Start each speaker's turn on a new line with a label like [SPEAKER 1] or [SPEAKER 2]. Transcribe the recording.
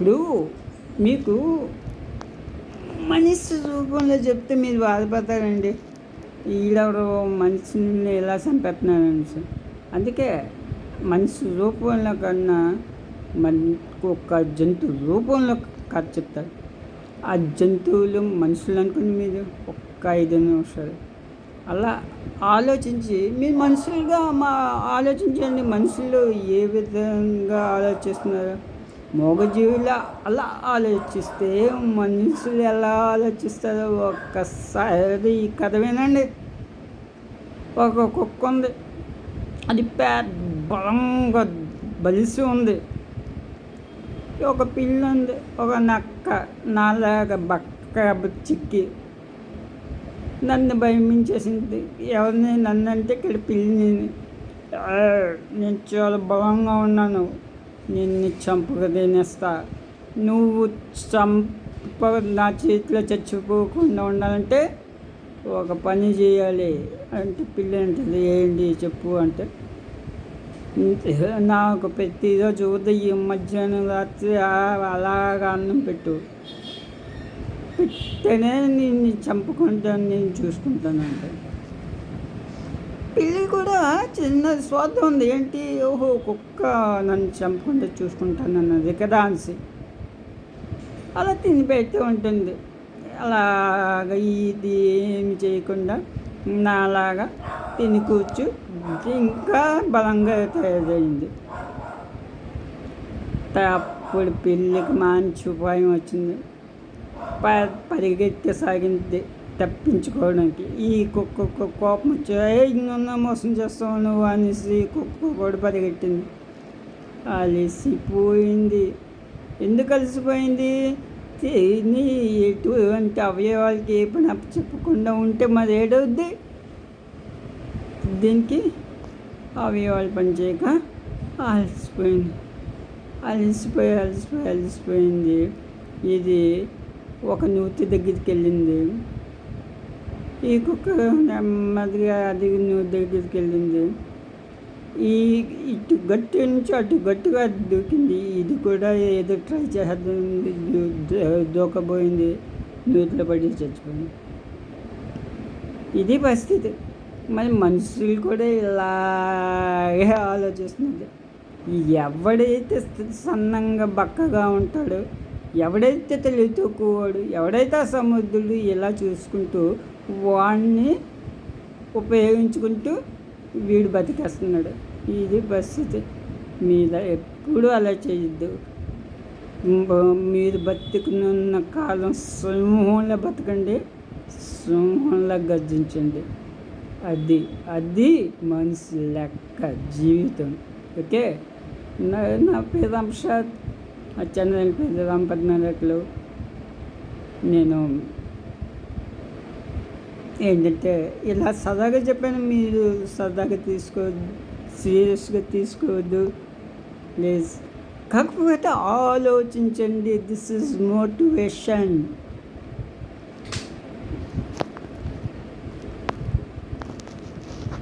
[SPEAKER 1] ఇప్పుడు మీకు మనిషి రూపంలో చెప్తే మీరు బాధపడతారండి. ఈడెవడో మనిషిని ఎలా చంపేస్తున్నారని సార్. అందుకే మనిషి రూపంలో కన్నా మన ఒక జంతు రూపంలో కథ చెప్తారు. ఆ జంతువులు మనుషులు అనుకుని మీరు ఒక్క 5 నిమిషాలు అలా ఆలోచించి మీరు మనుషులుగా ఆలోచించండి. మనుషులు ఏ విధంగా ఆలోచిస్తున్నారు, మూగజీవులు అలా ఆలోచిస్తే మనుషులు ఎలా ఆలోచిస్తారో ఒక్కసారి ఈ కథ వినండి. ఒక కుక్క ఉంది, అది బలంగా బలిసి ఉంది. ఒక పిల్లి ఉంది, ఒక నక్క నాలాగా బక్క చిక్కి నన్ను భయమించేసింది. ఎవరిని నన్ను అంటే ఇక్కడ పిల్లిని. నేను చాలా బలంగా ఉన్నాను, నిన్ను చంపక తినేస్తా, నువ్వు నా చేతిలో చచ్చిపోకుండా ఉండాలంటే ఒక పని చేయాలి అంటే పిల్లి అంటుంది, ఏంటి చెప్పు అంటే, నాకు ప్రతిరోజు ఉదయం మధ్యాహ్నం రాత్రి అలాగా అన్నం పెట్టేనే నేను చంపుకుంటాను, నేను చూసుకుంటాను అంటే. పిల్లి కూడా చిన్న స్వార్థం ఉంది. ఏంటి, ఓహో కుక్క నన్ను చంపుకుంటే చూసుకుంటాను అన్నది కదా ఆన్సి. అలా తిని పెడుతూ ఉంటుంది. అలాగా ఇది ఏమి చేయకుండా నాలాగా తిని కూర్చు ఇంకా బలంగా తయారైంది. అప్పుడు పిల్లికి మంచి ఉపాయం వచ్చింది. పరిగెత్తసాగింది తప్పించుకోవడానికి. ఈ కుక్క కోపం వచ్చి ఇంకా మోసం చేస్తావు నువ్వు అనేసి కుక్క కూడా పరిగెట్టింది. అలసిపోయింది. ఎందుకు అలసిపోయింది? తిని ఎటువంటి అవయవాలకి ఏ పని చెప్పకుండా ఉంటే మరి ఏడవుద్ది. దీనికి అవయవాలు పనిచేయక అలసిపోయింది. ఇది ఒక నూతి దగ్గరికి వెళ్ళింది. ఈ కుక్క నెమ్మదిగా అది నూతి దగ్గరికి వెళ్ళింది. ఇటు గట్టి నుంచి అటు గట్టిగా దూకింది. ఇది కూడా ఏదో ట్రై చేస్తుంది, దూకపోయింది, నూతిలో పడి చచ్చిపోయింది. ఇది పరిస్థితి. మరి మనుషులు కూడా ఇలాగే ఆలోచిస్తున్నారు. ఎవడైతే సన్నంగా బక్కగా ఉంటాడో, ఎవడైతే తెలివి తక్కువవాడు, ఎవడైతే సముద్రుడు ఇలా చూసుకుంటూ వాడిని ఉపయోగించుకుంటూ వీడు బతికేస్తున్నాడు. ఇది పరిస్థితి. మీద ఎప్పుడు అలా చేయొద్దు. మీరు బతుకున్న కాలం సింహంలో బతకండి, సింహంలో గర్జించండి. అది మనిషి లెక్క జీవితం. ఓకే. నా పేరు రాంప్రసాద్, నా ఛానల్ పేరు రాంపద్మనాథకులు. నేను ఏంటంటే ఇలా సరదాగా చెప్పాను, మీరు సరదాగా సీరియస్గా తీసుకోవద్దు ప్లీజ్. కాకపోతే ఆలోచించండి. This is motivation.